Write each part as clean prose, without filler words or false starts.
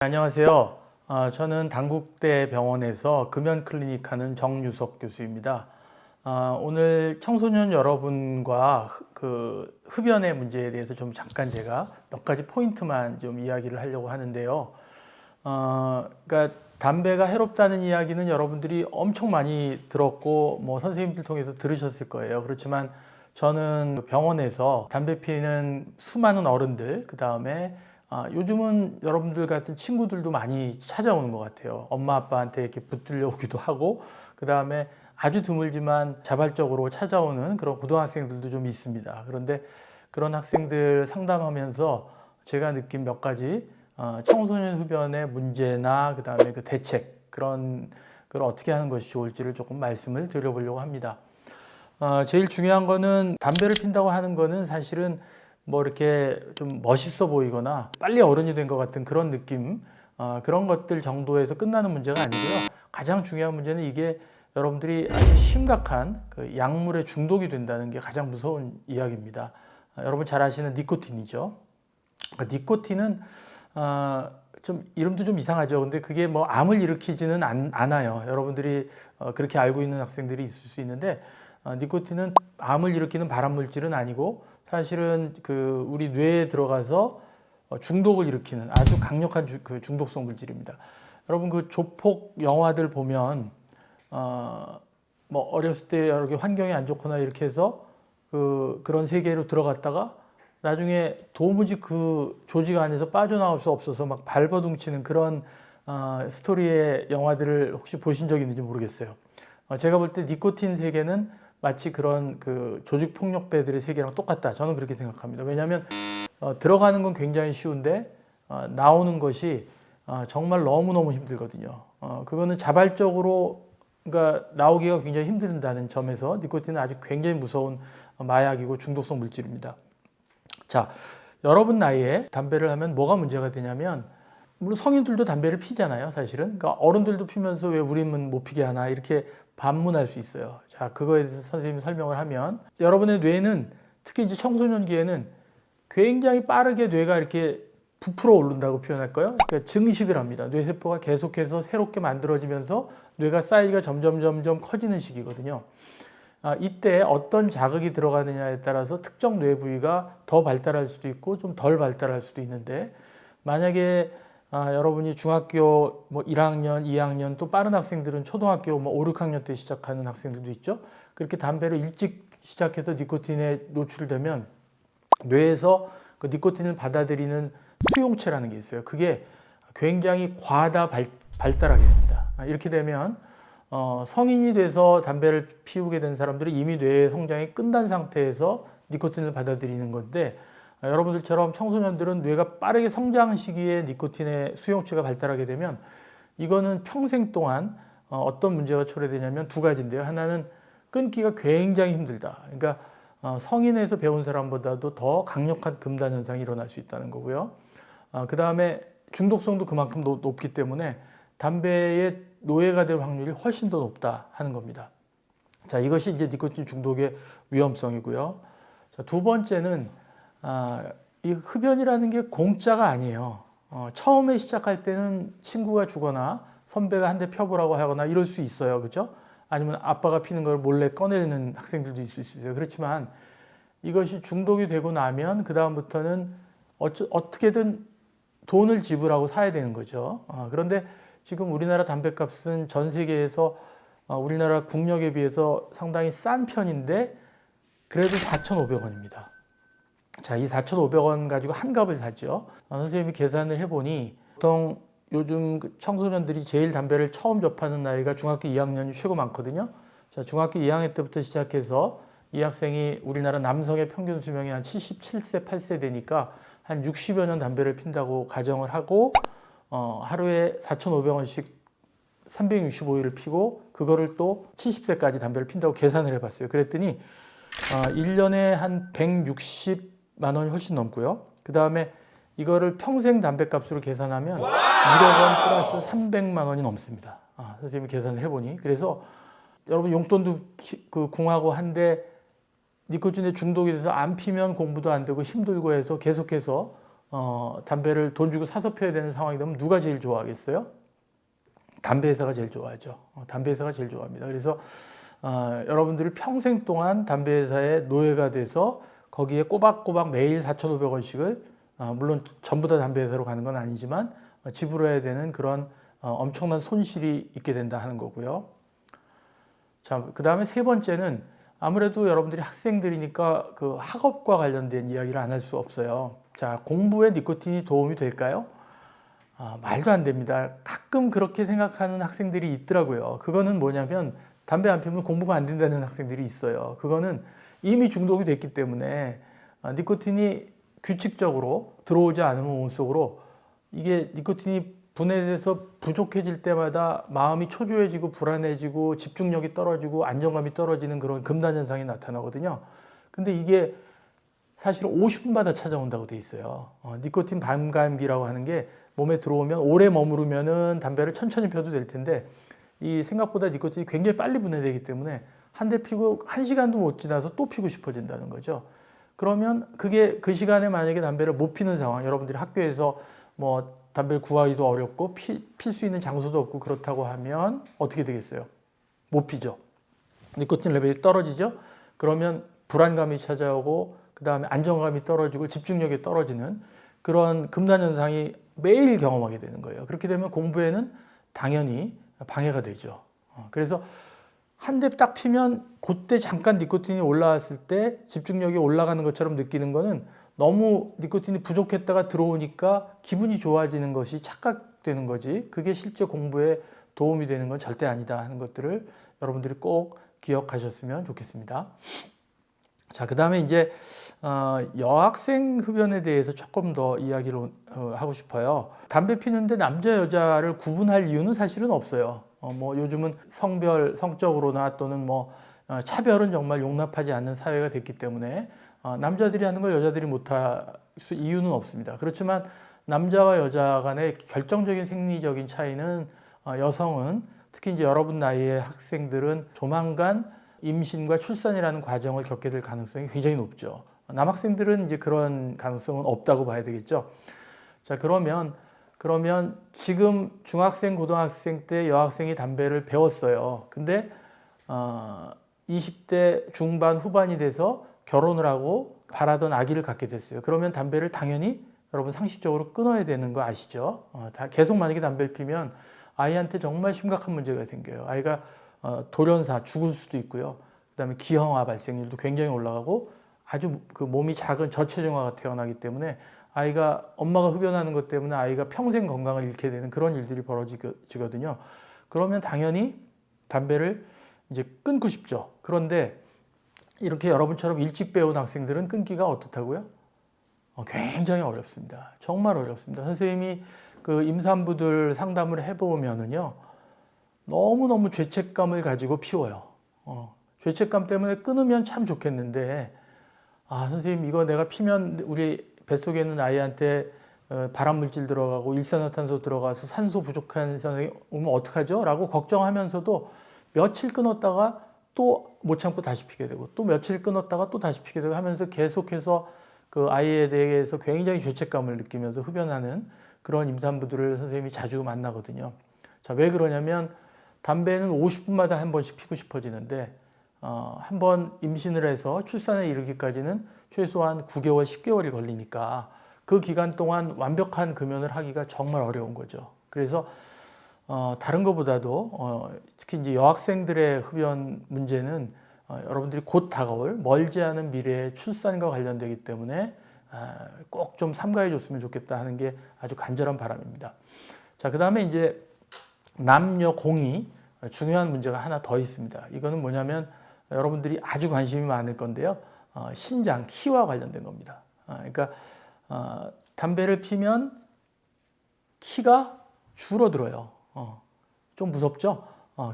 안녕하세요. 저는 단국대 병원에서 금연 클리닉 하는 정유석 교수입니다. 오늘 청소년 여러분과 흡연의 문제에 대해서 좀 잠깐 제가 몇 가지 포인트만 좀 이야기를 하려고 하는데요. 그러니까 담배가 해롭다는 이야기는 여러분들이 엄청 많이 들었고 뭐 선생님들 통해서 들으셨을 거예요. 그렇지만 저는 병원에서 담배 피우는 수많은 어른들, 그 다음에 요즘은 여러분들 같은 친구들도 많이 찾아오는 것 같아요. 엄마 아빠한테 이렇게 붙들려 오기도 하고, 그 다음에 아주 드물지만 자발적으로 찾아오는 그런 고등학생들도 좀 있습니다. 그런데 그런 학생들 상담하면서 제가 느낀 몇 가지 청소년 흡연의 문제나 그 다음에 그 대책, 그런 걸 어떻게 하는 것이 좋을지를 조금 말씀을 드려보려고 합니다. 제일 중요한 거는 담배를 핀다고 하는 거는 사실은 뭐 이렇게 좀 멋있어 보이거나 빨리 어른이 된 것 같은 그런 느낌, 그런 것들 정도에서 끝나는 문제가 아니고요. 가장 중요한 문제는 이게 여러분들이 아주 심각한 그 약물에 중독이 된다는 게 가장 무서운 이야기입니다. 여러분 잘 아시는 니코틴이죠. 니코틴은 좀 이름도 좀 이상하죠. 근데 그게 뭐 암을 일으키지는 않아요. 여러분들이 그렇게 알고 있는 학생들이 있을 수 있는데 니코틴은 암을 일으키는 발암 물질은 아니고 사실은 그 우리 뇌에 들어가서 중독을 일으키는 아주 강력한 그 중독성 물질입니다. 여러분 그 조폭 영화들 보면 뭐 어렸을 때 여러 개 환경이 안 좋거나 이렇게 해서 그런 세계로 들어갔다가 나중에 도무지 그 조직 안에서 빠져나올 수 없어서 막 발버둥치는 그런 스토리의 영화들을 혹시 보신 적 있는지 모르겠어요. 제가 볼 때 니코틴 세계는 마치 그런 그 조직 폭력배들의 세계랑 똑같다. 저는 그렇게 생각합니다. 왜냐하면 들어가는 건 굉장히 쉬운데 나오는 것이 정말 너무너무 힘들거든요. 그거는 자발적으로 그러니까 나오기가 굉장히 힘든다는 점에서 니코틴은 아주 굉장히 무서운 마약이고 중독성 물질입니다. 자, 여러분 나이에 담배를 하면 뭐가 문제가 되냐면 물론 성인들도 담배를 피잖아요, 사실은. 그러니까 어른들도 피면서 왜 우리는 못 피게 하나 이렇게 반문할 수 있어요. 자, 그거에 대해서 선생님이 설명을 하면 여러분의 뇌는 특히 이제 청소년기에는 굉장히 빠르게 뇌가 이렇게 부풀어 오른다고 표현할까요? 그러니까 증식을 합니다. 뇌세포가 계속해서 새롭게 만들어지면서 뇌가 사이즈가 점점 커지는 시기거든요. 이때 어떤 자극이 들어가느냐에 따라서 특정 뇌 부위가 더 발달할 수도 있고 좀 덜 발달할 수도 있는데 만약에 여러분이 중학교 뭐 1학년, 2학년 또 빠른 학생들은 초등학교 뭐 5, 6학년 때 시작하는 학생들도 있죠. 그렇게 담배를 일찍 시작해서 니코틴에 노출되면 뇌에서 그 니코틴을 받아들이는 수용체라는 게 있어요. 그게 굉장히 과다 발달하게 됩니다. 이렇게 되면 성인이 돼서 담배를 피우게 된 사람들은 이미 뇌의 성장이 끝난 상태에서 니코틴을 받아들이는 건데 여러분들처럼 청소년들은 뇌가 빠르게 성장 시기에 니코틴의 수용체가 발달하게 되면 이거는 평생 동안 어떤 문제가 초래되냐면 두 가지인데요. 하나는 끊기가 굉장히 힘들다. 그러니까 성인에서 배운 사람보다도 더 강력한 금단 현상이 일어날 수 있다는 거고요. 그 다음에 중독성도 그만큼 높기 때문에 담배에 노예가 될 확률이 훨씬 더 높다 하는 겁니다. 자, 이것이 이제 니코틴 중독의 위험성이고요. 자, 두 번째는 이 흡연이라는 게 공짜가 아니에요. 처음에 시작할 때는 친구가 주거나 선배가 한 대 펴보라고 하거나 이럴 수 있어요. 그죠? 아니면 아빠가 피는 걸 몰래 꺼내는 학생들도 있을 수 있어요. 그렇지만 이것이 중독이 되고 나면 그 다음부터는 어떻게든 돈을 지불하고 사야 되는 거죠. 그런데 지금 우리나라 담배값은 전 세계에서 우리나라 국력에 비해서 상당히 싼 편인데 그래도 4,500원입니다. 자, 이 4,500원 가지고 한 갑을 사죠. 선생님이 계산을 해보니 보통 요즘 청소년들이 제일 담배를 처음 접하는 나이가 중학교 2학년이 최고 많거든요. 자, 중학교 2학년 때부터 시작해서 이 학생이 우리나라 남성의 평균 수명이 한 77세, 8세 되니까 한 60여 년 담배를 핀다고 가정을 하고 하루에 4,500원씩 365일을 피고 그거를 또 70세까지 담배를 핀다고 계산을 해봤어요. 그랬더니 1년에 한 160만 원이 훨씬 넘고요. 그 다음에 이거를 평생 담배값으로 계산하면 1억 원 플러스 300만 원이 넘습니다. 선생님이 계산을 해보니. 그래서 여러분 용돈도 궁하고 한데 니코틴에 중독이 돼서 안 피면 공부도 안 되고 힘들고 해서 계속해서 담배를 돈 주고 사서 피워야 되는 상황이 되면 누가 제일 좋아하겠어요? 담배 회사가 제일 좋아하죠. 담배 회사가 제일 좋아합니다. 그래서 여러분들이 평생 동안 담배 회사의 노예가 돼서 거기에 꼬박꼬박 매일 4,500원씩을 물론 전부 다 담배 회사로 가는 건 아니지만 지불해야 되는 그런 엄청난 손실이 있게 된다 하는 거고요. 자, 그 다음에 세 번째는 아무래도 여러분들이 학생들이니까 그 학업과 관련된 이야기를 안 할 수 없어요. 자, 공부에 니코틴이 도움이 될까요? 말도 안 됩니다. 가끔 그렇게 생각하는 학생들이 있더라고요. 그거는 뭐냐면 담배 안 피우면 공부가 안 된다는 학생들이 있어요. 그거는 이미 중독이 됐기 때문에 니코틴이 규칙적으로 들어오지 않으면 몸속으로 이게 니코틴이 분해돼서 부족해질 때마다 마음이 초조해지고 불안해지고 집중력이 떨어지고 안정감이 떨어지는 그런 금단 현상이 나타나거든요. 근데 이게 사실 50분마다 찾아온다고 돼 있어요. 니코틴 반감기라고 하는 게 몸에 들어오면 오래 머무르면은 담배를 천천히 펴도 될 텐데 이 생각보다 니코틴이 굉장히 빨리 분해되기 때문에 한 대 피고 1시간도 못 지나서 또 피고 싶어진다는 거죠. 그러면 그게 그 시간에 만약에 담배를 못 피는 상황, 여러분들이 학교에서 뭐 담배를 구하기도 어렵고 필 수 있는 장소도 없고 그렇다고 하면 어떻게 되겠어요? 못 피죠. 니코틴 레벨이 떨어지죠. 그러면 불안감이 찾아오고 그 다음에 안정감이 떨어지고 집중력이 떨어지는 그런 금단 현상이 매일 경험하게 되는 거예요. 그렇게 되면 공부에는 당연히 방해가 되죠. 그래서 한 대 딱 피면 그때 잠깐 니코틴이 올라왔을 때 집중력이 올라가는 것처럼 느끼는 거는 너무 니코틴이 부족했다가 들어오니까 기분이 좋아지는 것이 착각되는 거지 그게 실제 공부에 도움이 되는 건 절대 아니다 하는 것들을 여러분들이 꼭 기억하셨으면 좋겠습니다. 자, 그 다음에 이제 여학생 흡연에 대해서 조금 더 이야기를 하고 싶어요. 담배 피는데 남자 여자를 구분할 이유는 사실은 없어요. 뭐 요즘은 성별, 성적으로나 또는 뭐 차별은 정말 용납하지 않는 사회가 됐기 때문에 남자들이 하는 걸 여자들이 못할 이유는 없습니다. 그렇지만 남자와 여자 간의 결정적인 생리적인 차이는 여성은 특히 이제 여러분 나이의 학생들은 조만간 임신과 출산이라는 과정을 겪게 될 가능성이 굉장히 높죠. 남학생들은 이제 그런 가능성은 없다고 봐야 되겠죠. 자, 그러면 지금 중학생, 고등학생 때 여학생이 담배를 배웠어요. 근데 20대 중반, 후반이 돼서 결혼을 하고 바라던 아기를 갖게 됐어요. 그러면 담배를 당연히 여러분 상식적으로 끊어야 되는 거 아시죠? 계속 만약에 담배를 피면 아이한테 정말 심각한 문제가 생겨요. 아이가 돌연사 죽을 수도 있고요. 그다음에 기형아 발생률도 굉장히 올라가고 아주 그 몸이 작은 저체중아가 태어나기 때문에 아이가 엄마가 흡연하는 것 때문에 아이가 평생 건강을 잃게 되는 그런 일들이 벌어지거든요. 그러면 당연히 담배를 이제 끊고 싶죠. 그런데 이렇게 여러분처럼 일찍 배운 학생들은 끊기가 어떻다고요? 굉장히 어렵습니다. 정말 어렵습니다. 선생님이 그 임산부들 상담을 해보면은요, 너무너무 죄책감을 가지고 피워요. 죄책감 때문에 끊으면 참 좋겠는데, 선생님 이거 내가 피면 우리 뱃속에 있는 아이한테 발암물질 들어가고 일산화탄소 들어가서 산소 부족한 현상이 오면 어떡하죠? 라고 걱정하면서도 며칠 끊었다가 또 못 참고 다시 피게 되고 또 며칠 끊었다가 또 다시 피게 되고 하면서 계속해서 그 아이에 대해서 굉장히 죄책감을 느끼면서 흡연하는 그런 임산부들을 선생님이 자주 만나거든요. 자, 왜 그러냐면 담배는 50분마다 한 번씩 피고 싶어지는데 한 번 임신을 해서 출산에 이르기까지는 최소한 9개월, 10개월이 걸리니까 그 기간 동안 완벽한 금연을 하기가 정말 어려운 거죠. 그래서 다른 것보다도 특히 이제 여학생들의 흡연 문제는 여러분들이 곧 다가올 멀지 않은 미래의 출산과 관련되기 때문에 꼭 좀 삼가해 줬으면 좋겠다 하는 게 아주 간절한 바람입니다. 자, 그 다음에 이제 남녀 공이 중요한 문제가 하나 더 있습니다. 이거는 뭐냐면 여러분들이 아주 관심이 많을 건데요. 신장, 키와 관련된 겁니다. 그러니까 담배를 피면 키가 줄어들어요. 좀 무섭죠?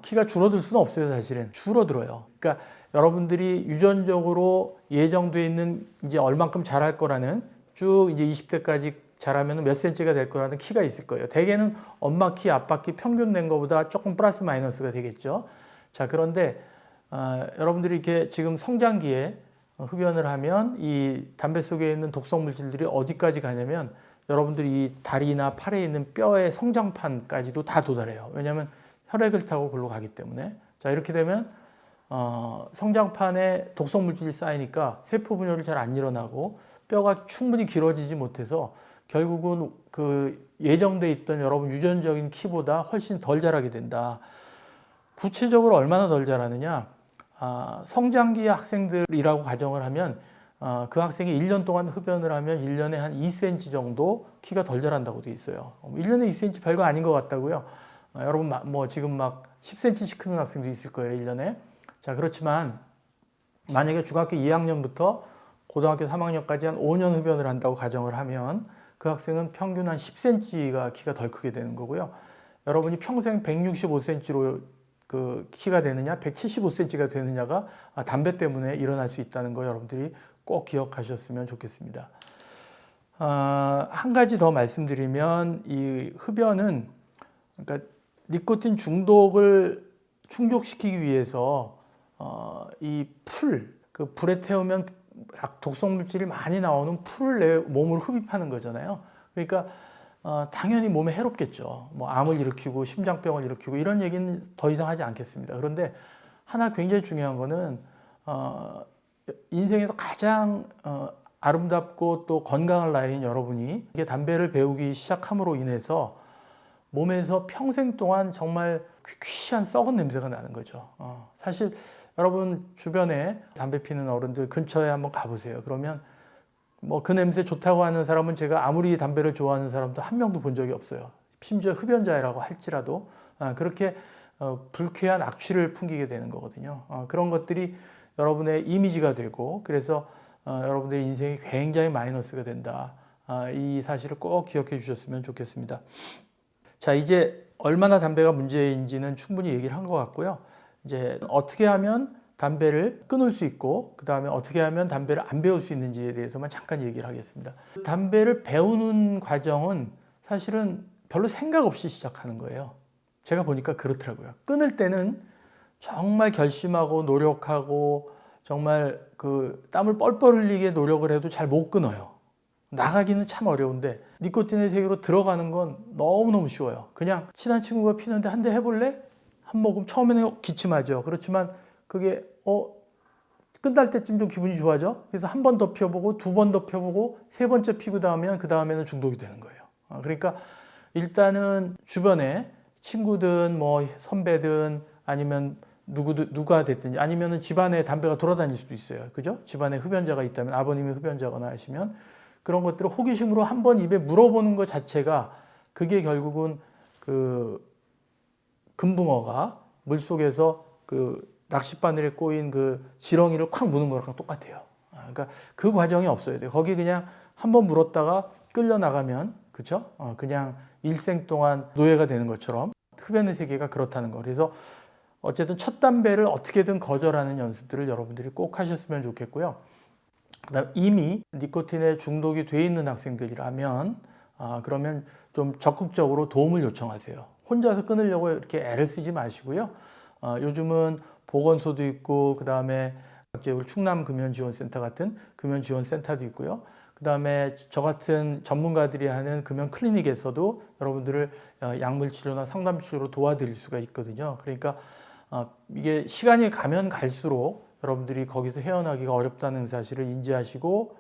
키가 줄어들 수는 없어요, 사실은. 줄어들어요. 그러니까 여러분들이 유전적으로 예정되어 있는 이제 얼만큼 자랄 거라는 쭉 이제 20대까지 자라면 몇 센치가 될 거라는 키가 있을 거예요. 대개는 엄마 키, 아빠 키 평균 낸 것보다 조금 플러스 마이너스가 되겠죠. 자, 그런데 여러분들이 이렇게 지금 성장기에 흡연을 하면 이 담배 속에 있는 독성 물질들이 어디까지 가냐면 여러분들이 이 다리나 팔에 있는 뼈의 성장판까지도 다 도달해요. 왜냐하면 혈액을 타고 글로 가기 때문에. 자, 이렇게 되면 성장판에 독성 물질이 쌓이니까 세포 분열이 잘 안 일어나고 뼈가 충분히 길어지지 못해서 결국은 그 예정돼 있던 여러분 유전적인 키보다 훨씬 덜 자라게 된다. 구체적으로 얼마나 덜 자라느냐? 성장기 학생들이라고 가정을 하면 그 학생이 1년 동안 흡연을 하면 1년에 한 2cm 정도 키가 덜 자란다고 돼 있어요. 1년에 2cm 별거 아닌 것 같다고요. 여러분 뭐 지금 막 10cm씩 크는 학생도 있을 거예요, 1년에. 자, 그렇지만 만약에 중학교 2학년부터 고등학교 3학년까지 한 5년 흡연을 한다고 가정을 하면 그 학생은 평균 한 10cm가 키가 덜 크게 되는 거고요. 여러분이 평생 165cm로 그 키가 되느냐, 175cm가 되느냐가 담배 때문에 일어날 수 있다는 거 여러분들이 꼭 기억하셨으면 좋겠습니다. 한 가지 더 말씀드리면 이 흡연은 그러니까 니코틴 중독을 충족시키기 위해서 이 그 불에 태우면 독성 물질이 많이 나오는 풀을 내 몸으로 흡입하는 거잖아요. 그러니까 당연히 몸에 해롭겠죠. 뭐 암을 일으키고 심장병을 일으키고 이런 얘기는 더 이상 하지 않겠습니다. 그런데 하나 굉장히 중요한 거는 인생에서 가장 아름답고 또 건강한 나이인 여러분이 이게 담배를 배우기 시작함으로 인해서 몸에서 평생 동안 정말 귀한 썩은 냄새가 나는 거죠. 사실 여러분 주변에 담배 피는 어른들 근처에 한번 가보세요. 그러면 뭐 그 냄새 좋다고 하는 사람은 제가 아무리 담배를 좋아하는 사람도 한 명도 본 적이 없어요. 심지어 흡연자라고 할지라도 그렇게 불쾌한 악취를 풍기게 되는 거거든요. 그런 것들이 여러분의 이미지가 되고 그래서 여러분들의 인생이 굉장히 마이너스가 된다. 이 사실을 꼭 기억해 주셨으면 좋겠습니다. 자, 이제 얼마나 담배가 문제인지는 충분히 얘기를 한 것 같고요. 이제 어떻게 하면 담배를 끊을 수 있고 그 다음에 어떻게 하면 담배를 안 배울 수 있는지에 대해서만 잠깐 얘기를 하겠습니다. 담배를 배우는 과정은 사실은 별로 생각 없이 시작하는 거예요. 제가 보니까 그렇더라고요. 끊을 때는 정말 결심하고 노력하고 정말 그 땀을 뻘뻘 흘리게 노력을 해도 잘 못 끊어요. 나가기는 참 어려운데 니코틴의 세계로 들어가는 건 너무너무 쉬워요. 그냥 친한 친구가 피는데 한 대 해볼래? 한 모금 처음에는 기침하죠. 그렇지만 그게 끝날 때쯤 좀 기분이 좋아져. 그래서 한 번 더 피워보고 두 번 더 피워보고 세 번째 피고 나면 그 다음에는 중독이 되는 거예요. 그러니까 일단은 주변에 친구든 뭐 선배든 아니면 누가 됐든지 아니면은 집안에 담배가 돌아다닐 수도 있어요. 그죠? 집안에 흡연자가 있다면 아버님이 흡연자거나 하시면 그런 것들을 호기심으로 한번 입에 물어보는 것 자체가 그게 결국은 그 금붕어가 물속에서 그 낚싯바늘에 꼬인 그 지렁이를 콱 무는 거랑 똑같아요. 그러니까 그 과정이 없어야 돼요. 거기 그냥 한번 물었다가 끌려 나가면 그렇죠? 그냥 일생 동안 노예가 되는 것처럼 흡연의 세계가 그렇다는 거. 그래서 어쨌든 첫 담배를 어떻게든 거절하는 연습들을 여러분들이 꼭 하셨으면 좋겠고요. 그다음 이미 니코틴에 중독이 돼 있는 학생들이라면 그러면 좀 적극적으로 도움을 요청하세요. 혼자서 끊으려고 이렇게 애를 쓰지 마시고요. 요즘은 보건소도 있고 그다음에 충남 금연지원센터 같은 금연지원센터도 있고요. 그다음에 저 같은 전문가들이 하는 금연 클리닉에서도 여러분들을 약물 치료나 상담 치료로 도와드릴 수가 있거든요. 그러니까 이게 시간이 가면 갈수록 여러분들이 거기서 헤어나기가 어렵다는 사실을 인지하시고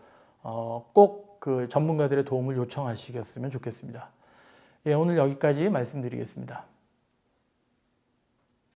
꼭 그 전문가들의 도움을 요청하시겠으면 좋겠습니다. 예, 오늘 여기까지 말씀드리겠습니다.